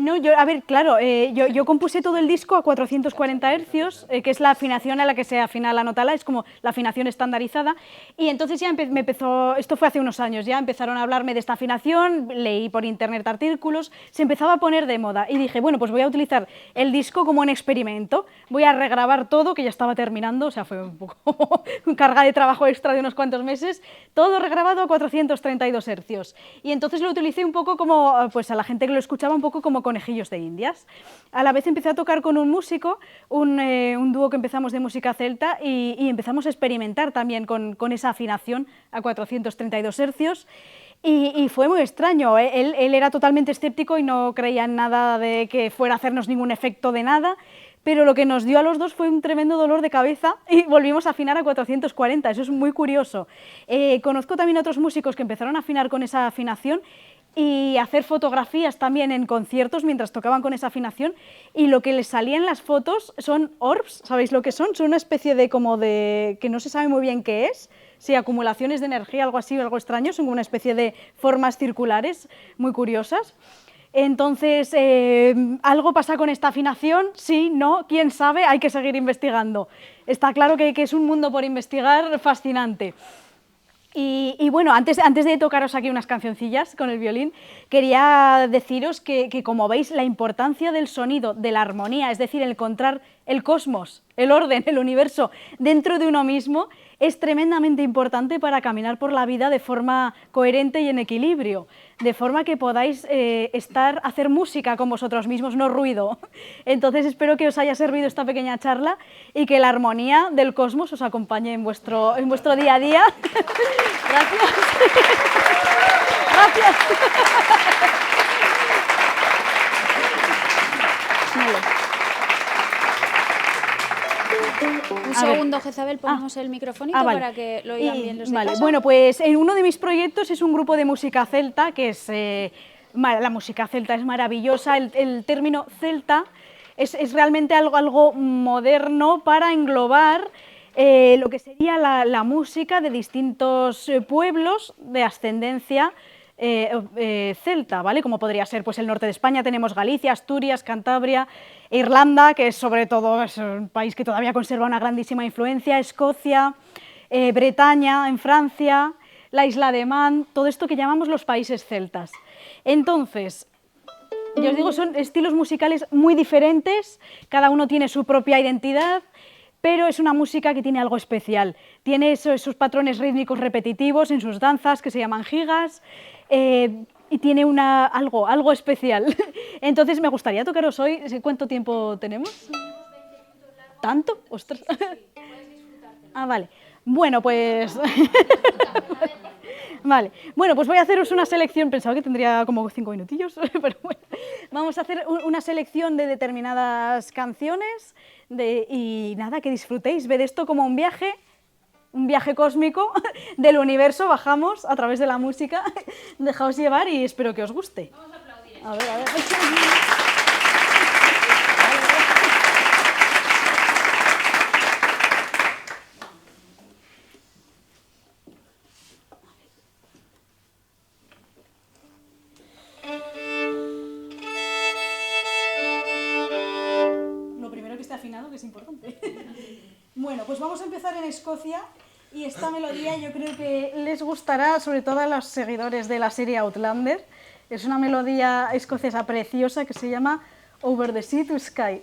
No, yo compuse todo el disco a 440 hercios, que es la afinación a la que se afina la nota La, es como la afinación estandarizada, y entonces ya me empezó, esto fue hace unos años, ya empezaron a hablarme de esta afinación, leí por internet artículos, se empezaba a poner de moda, y dije, bueno, pues voy a utilizar el disco como un experimento, voy a regrabar todo, que ya estaba terminando, o sea, fue un poco carga de trabajo extra de unos cuantos meses, todo regrabado a 432 hercios, y entonces lo utilicé un poco como, pues a la gente que lo escuchaba un poco como conejillos de indias. A la vez empecé a tocar con un músico, un dúo que empezamos de música celta y empezamos a experimentar también con esa afinación a 432 hercios y fue muy extraño. Él era totalmente escéptico y no creía en nada de que fuera a hacernos ningún efecto de nada, pero lo que nos dio a los dos fue un tremendo dolor de cabeza y volvimos a afinar a 440, eso es muy curioso. Conozco también a otros músicos que empezaron a afinar con esa afinación y hacer fotografías también en conciertos mientras tocaban con esa afinación, y lo que les salía en las fotos son orbs, ¿sabéis lo que son? Son una especie de que no se sabe muy bien qué es, si acumulaciones de energía, algo así, algo extraño, son como una especie de formas circulares muy curiosas. Entonces, ¿algo pasa con esta afinación? Sí, no, quién sabe, hay que seguir investigando. Está claro que es un mundo por investigar fascinante. Y bueno, antes de tocaros aquí unas cancioncillas con el violín, quería deciros que como veis, la importancia del sonido, de la armonía, es decir, el encontrar el cosmos, el orden, el universo dentro de uno mismo, es tremendamente importante para caminar por la vida de forma coherente y en equilibrio, de forma que podáis hacer música con vosotros mismos, no ruido. Entonces espero que os haya servido esta pequeña charla y que la armonía del cosmos os acompañe en vuestro día a día. Gracias. Gracias. Vale. Un segundo, Jezabel, ponemos el microfonito vale. para que lo oigan bien los de Vale, casa. bueno, pues en uno de mis proyectos es un grupo de música celta, que es, la música celta es maravillosa, el término celta es realmente algo moderno para englobar lo que sería la música de distintos pueblos de ascendencia celta, ¿vale? Como podría ser pues el norte de España, tenemos Galicia, Asturias, Cantabria, Irlanda, que es sobre todo es un país que todavía conserva una grandísima influencia, Escocia, Bretaña en Francia, la isla de Man, todo esto que llamamos los países celtas. Entonces, ya os digo, son estilos musicales muy diferentes, cada uno tiene su propia identidad, pero es una música que tiene algo especial. Tiene esos patrones rítmicos repetitivos en sus danzas que se llaman gigas y tiene algo especial. Entonces me gustaría tocaros hoy. ¿Cuánto tiempo tenemos? ¿Tanto? ¡Ostras! Ah, vale. Bueno, pues... Vale. Bueno, pues voy a haceros una selección. Pensaba que tendría como 5 minutillos, pero bueno. Vamos a hacer una selección de determinadas canciones y nada, que disfrutéis. Ved esto como un viaje cósmico del universo. Bajamos a través de la música. Dejaos llevar y espero que os guste. Vamos a aplaudir. A ver. Afinado, que es importante. Bueno, pues vamos a empezar en Escocia y esta melodía yo creo que les gustará sobre todo a los seguidores de la serie Outlander. Es una melodía escocesa preciosa que se llama Over the Sea to Sky.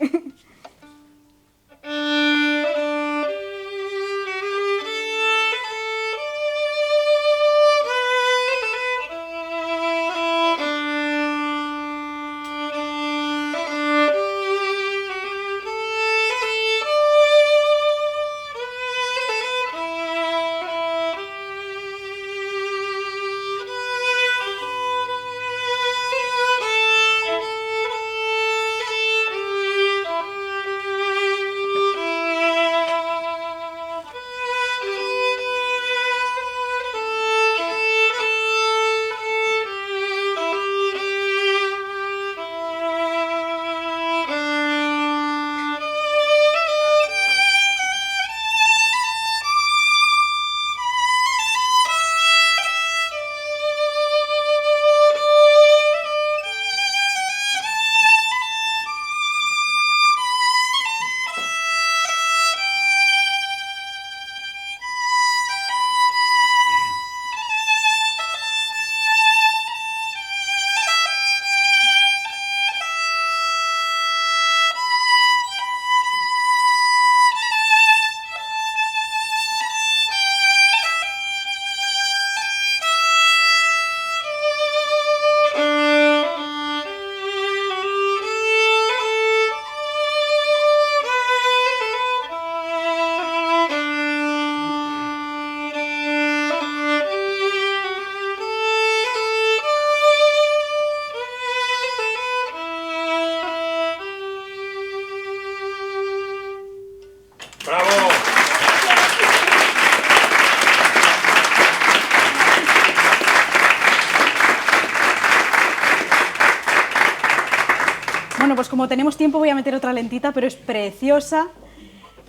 Bueno, pues como tenemos tiempo voy a meter otra lentita, pero es preciosa.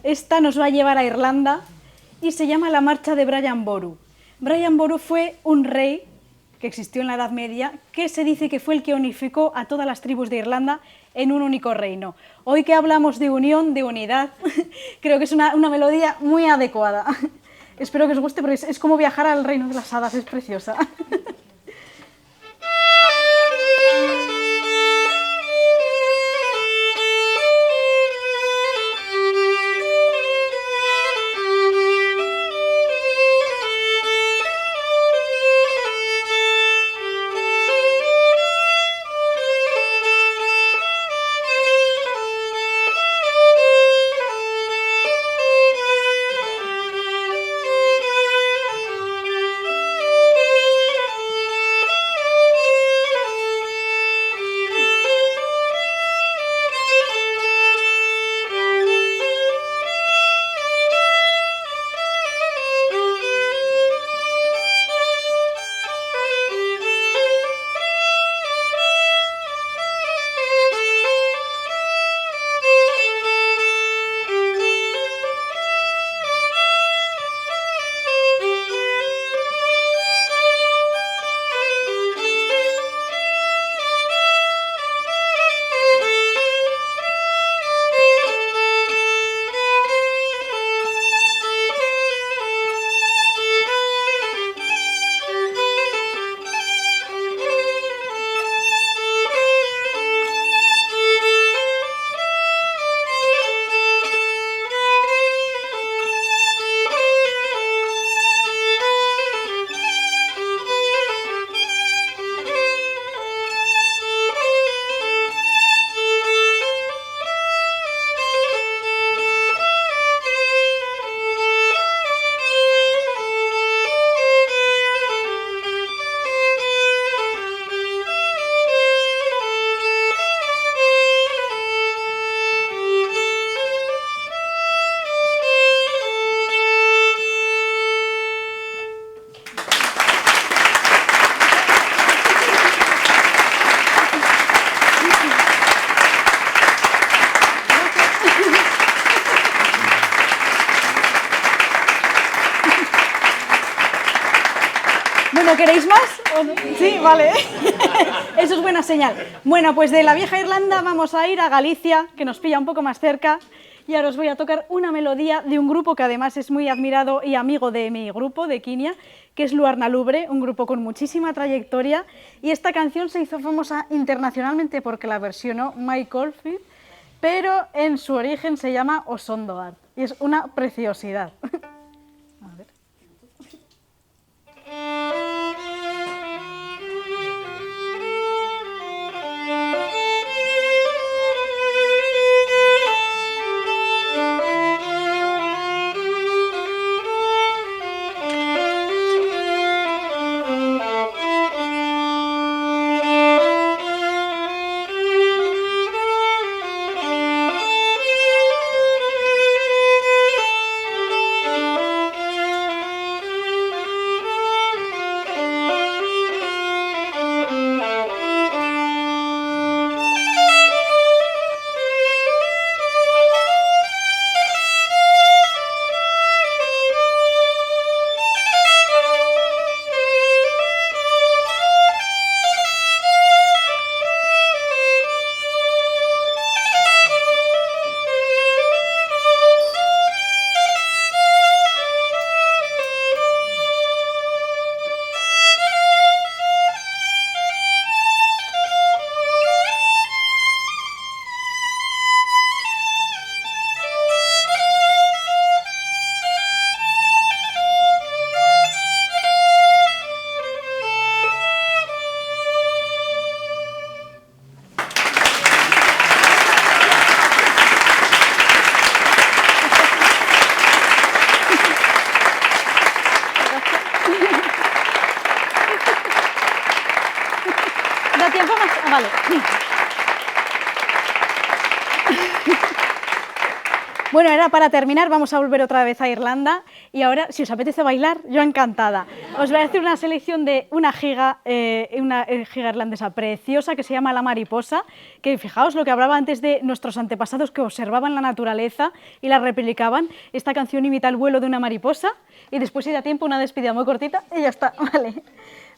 Esta nos va a llevar a Irlanda y se llama La marcha de Brian Boru. Brian Boru fue un rey que existió en la Edad Media, que se dice que fue el que unificó a todas las tribus de Irlanda en un único reino. Hoy que hablamos de unión, de unidad, creo que es una melodía muy adecuada. Espero que os guste porque es como viajar al reino de las hadas, es preciosa. Bueno, ¿queréis más? Sí, vale. Eso es buena señal. Bueno, pues de la vieja Irlanda vamos a ir a Galicia, que nos pilla un poco más cerca, y ahora os voy a tocar una melodía de un grupo que además es muy admirado y amigo de mi grupo, de Quinia, que es Luarna Lubre, un grupo con muchísima trayectoria, y esta canción se hizo famosa internacionalmente porque la versionó Mike Oldfield, pero en su origen se llama Osondoar, y es una preciosidad. A ver. ¿Da tiempo más? Ah, vale. Bueno, ahora para terminar vamos a volver otra vez a Irlanda y ahora, si os apetece bailar, yo encantada. Os voy a hacer una selección de una giga irlandesa preciosa que se llama La Mariposa, que fijaos lo que hablaba antes de nuestros antepasados que observaban la naturaleza y la replicaban. Esta canción imita el vuelo de una mariposa y después, si da tiempo, una despedida muy cortita y ya está, vale.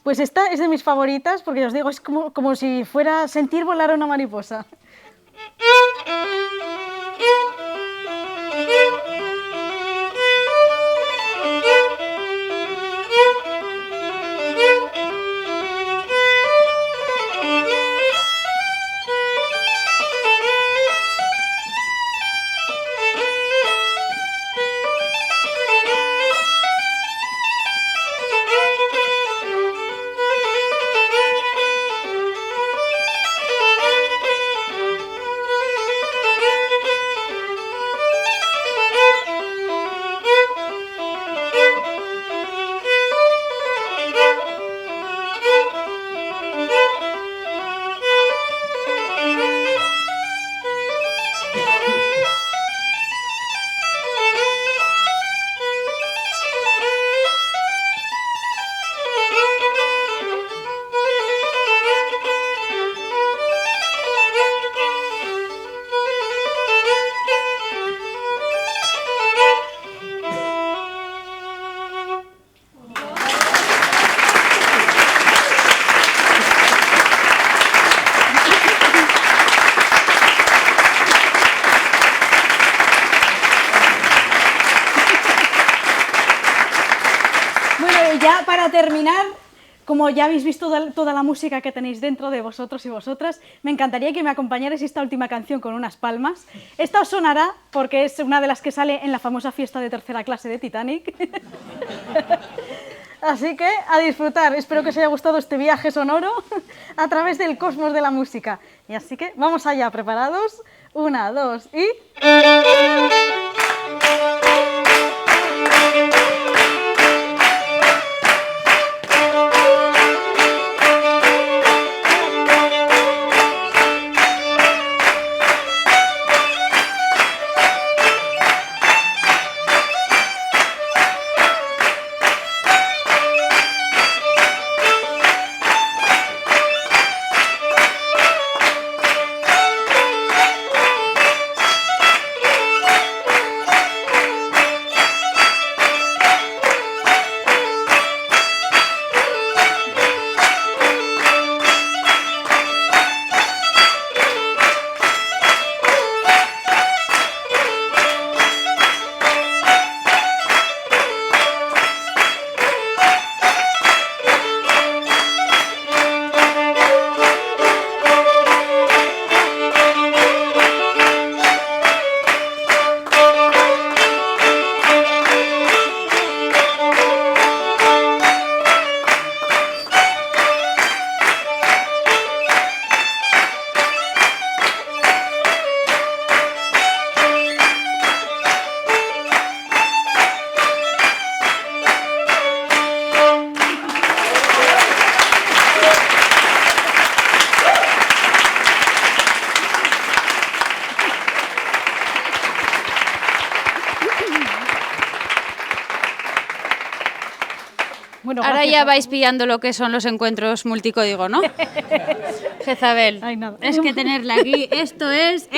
Pues esta es de mis favoritas porque os digo, es como si fuera sentir volar a una mariposa. Ya para terminar, como ya habéis visto toda la música que tenéis dentro de vosotros y vosotras, me encantaría que me acompañarais esta última canción con unas palmas. Esta os sonará porque es una de las que sale en la famosa fiesta de tercera clase de Titanic. Así que a disfrutar. Espero que os haya gustado este viaje sonoro a través del cosmos de la música. Y así que vamos allá, ¿preparados? 1, 2 y... Bueno, ahora ya vais pillando lo que son los encuentros multicódigo, ¿no? Jezabel, Ay, nada. es que tenerla aquí, esto es,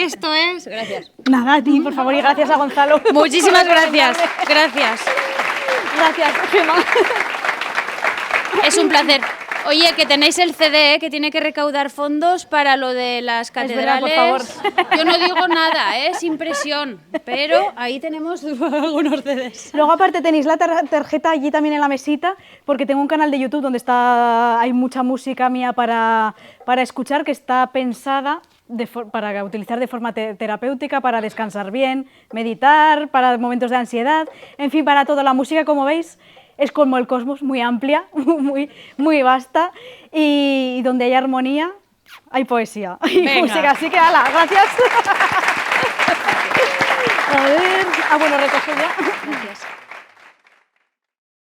gracias. Nada, a ti, por favor, y gracias a Gonzalo. Muchísimas gracias, gracias. Gracias, Gemma. Es un placer. Oye, que tenéis el CD, que tiene que recaudar fondos para lo de las verdad, catedrales. por favor. Yo no digo nada, sin presión, pero ahí tenemos algunos CDs. Luego aparte tenéis la tarjeta allí también en la mesita, porque tengo un canal de YouTube donde hay mucha música mía para escuchar, que está pensada para utilizar de forma terapéutica, para descansar bien, meditar, para momentos de ansiedad, en fin, para toda la música, como veis. Es como el cosmos, muy amplia, muy vasta, y donde hay armonía, hay poesía y música. Así que, hala, gracias. A ver, bueno, recojo ya. Gracias.